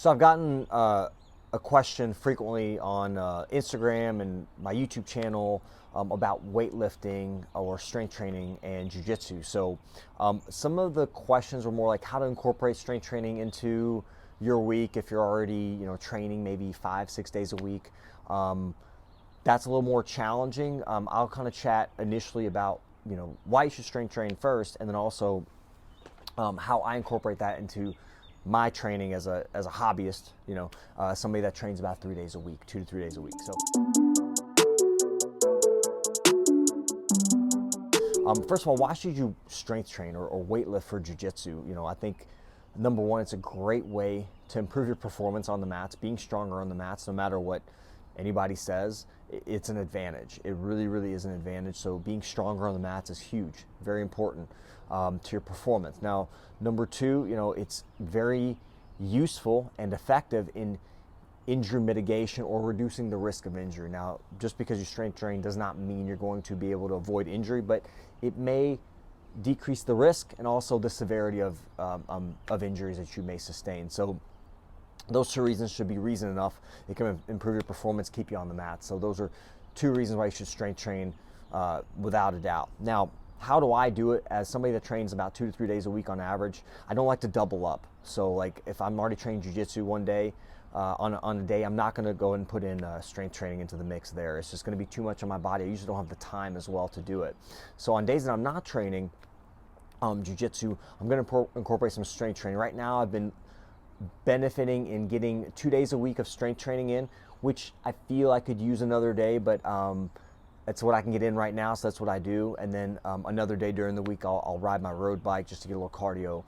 So I've gotten a question frequently on Instagram and my YouTube channel about weightlifting or strength training and jiu-jitsu. So some of the questions were more like how to incorporate strength training into your week if you're already training maybe 5-6 days a week. That's a little more challenging. I'll kind of chat initially about why you should strength train first, and then also how I incorporate that into my training as a hobbyist, somebody that trains about 3 days a week, 2 to 3 days a week. So first of all, why should you strength train or weightlift for jiu-jitsu? I think number one, it's a great way to improve your performance on the mats. Being stronger on the mats, no matter what anybody says, it's an advantage. It really, really is an advantage. So being stronger on the mats is huge, very important to your performance. Now, number two, it's very useful and effective in injury mitigation or reducing the risk of injury. Now, just because you strength train does not mean you're going to be able to avoid injury, but it may decrease the risk and also the severity of injuries that you may sustain. So those two reasons should be reason enough. It can improve your performance, keep you on the mat. So those are two reasons why you should strength train without a doubt. Now, how do I do it as somebody that trains about 2 to 3 days a week on average? I don't like to double up. So like if I'm already training jiu-jitsu one day, on a day, I'm not going to go and put in strength training into the mix there. It's just going to be too much on my body. I usually don't have the time as well to do it. So on days that I'm not training jiu-jitsu, I'm going to incorporate some strength training. Right now, I've been benefiting in getting 2 days a week of strength training in, which I feel I could use another day, but that's what I can get in right now, so that's what I do. And then another day during the week, I'll ride my road bike just to get a little cardio,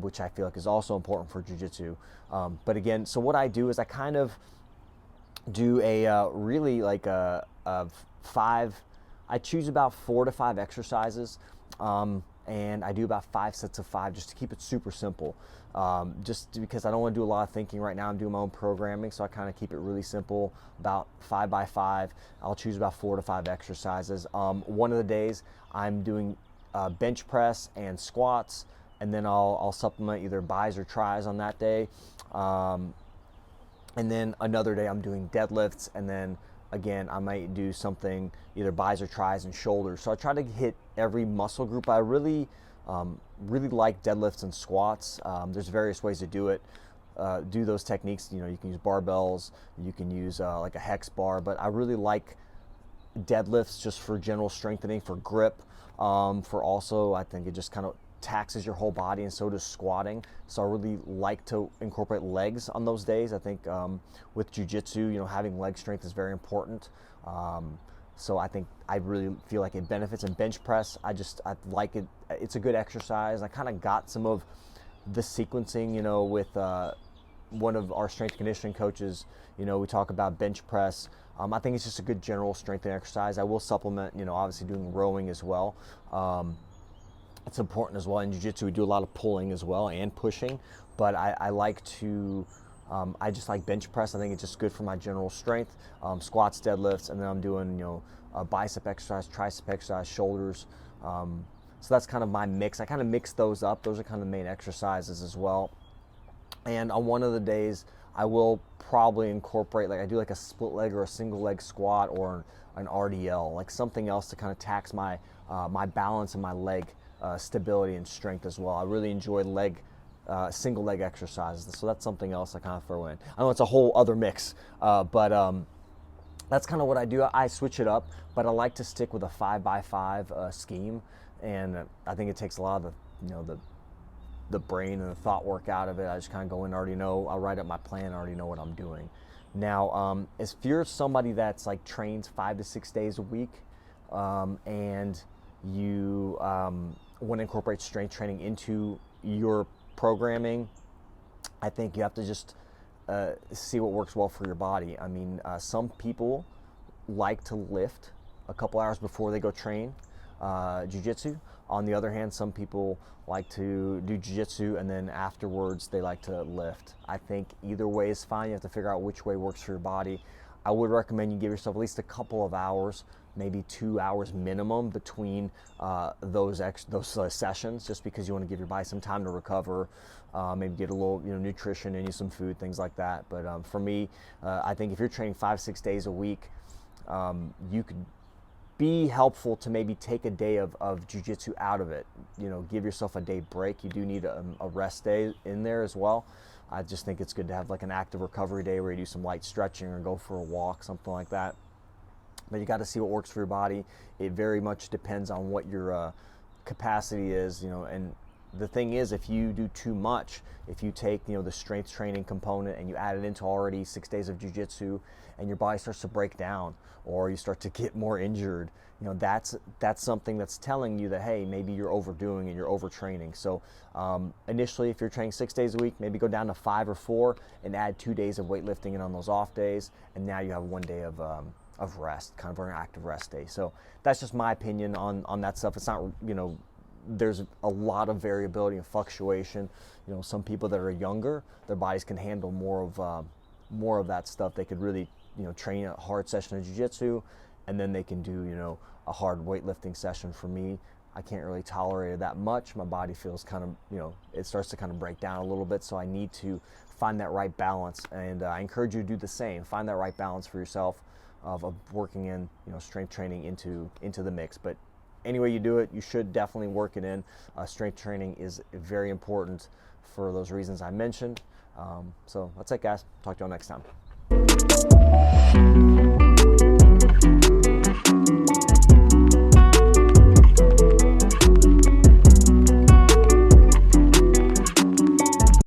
which I feel like is also important for jiu-jitsu. But again, so what I do is I kind of do a really like a five, I choose about 4 to 5 exercises, and I do about 5 sets of 5 just to keep it super simple. Just because I don't want to do a lot of thinking right now. I'm doing my own programming, so I kind of keep it really simple, about 5 by 5. I'll choose about 4 to 5 exercises. One of the days I'm doing bench press and squats, and then I'll supplement either bis or tris on that day. And then another day I'm doing deadlifts, and then again, I might do something either bis or tris and shoulders. So I try to hit every muscle group. I really like deadlifts and squats. There's various ways to do it. Do those techniques. You can use barbells. You can use like a hex bar. But I really like deadlifts just for general strengthening, for grip. For also, I think it just kind of taxes your whole body, and so does squatting. So I really like to incorporate legs on those days. I think with jiu-jitsu, having leg strength is very important. So I think I really feel like it benefits. In bench press, I like it. It's a good exercise. I kind of got some of the sequencing, with one of our strength conditioning coaches. We talk about bench press. I think it's just a good general strengthening exercise. I will supplement, obviously doing rowing as well. It's important as well. In jiu-jitsu, we do a lot of pulling as well and pushing, but I like to, I just like bench press. I think it's just good for my general strength. Squats, deadlifts, and then I'm doing, a bicep exercise, tricep exercise, shoulders. So that's kind of my mix. I kind of mix those up. Those are kind of the main exercises as well. And on one of the days, I will probably incorporate, like I do like a split leg or a single leg squat or an RDL, like something else to kind of tax my my balance and my leg stability and strength as well. I really enjoy single leg exercises, so that's something else I kind of throw in. I know it's a whole other mix, but that's kind of what I do. I switch it up, but I like to stick with a 5 by 5 scheme, and I think it takes a lot of the brain and the thought work out of it. I just kind of go in, already know. I'll write up my plan, I already know what I'm doing. Now, if you're somebody that's like trains 5 to 6 days a week, and you want to incorporate strength training into your programming, I think you have to just see what works well for your body. I mean, some people like to lift a couple hours before they go train jiu-jitsu. On the other hand, some people like to do jiu-jitsu and then afterwards they like to lift. I think either way is fine. You have to figure out which way works for your body. I would recommend you give yourself at least a couple of hours, maybe 2 hours minimum between those sessions, just because you want to give your body some time to recover, maybe get a little nutrition in you, some food, things like that. But for me, I think if you're training 5-6 days a week, you could be helpful to maybe take a day of jiu-jitsu out of it. Give yourself a day break. You do need a rest day in there as well. I just think it's good to have like an active recovery day where you do some light stretching or go for a walk, something like that. But you got to see what works for your body. It very much depends on what your capacity is, and the thing is, if you do too much, if you take the strength training component and you add it into already 6 days of jiu-jitsu, and your body starts to break down or you start to get more injured, that's something that's telling you that, hey, maybe you're overdoing and you're overtraining. So initially, if you're training 6 days a week, maybe go down to 5 or 4 and add 2 days of weightlifting in on those off days, and now you have 1 day of rest, kind of an active rest day. So that's just my opinion on that stuff. It's not, there's a lot of variability and fluctuation. Some people that are younger, their bodies can handle more of that stuff. They could really, train a hard session of jiu-jitsu, and then they can do, a hard weightlifting session. For me, I can't really tolerate it that much. My body feels kind of, it starts to kind of break down a little bit. So I need to find that right balance, and I encourage you to do the same. Find that right balance for yourself of working in, strength training into the mix. But any way you do it, you should definitely work it in. Strength training is very important for those reasons I mentioned. So that's it, guys. Talk to y'all next time.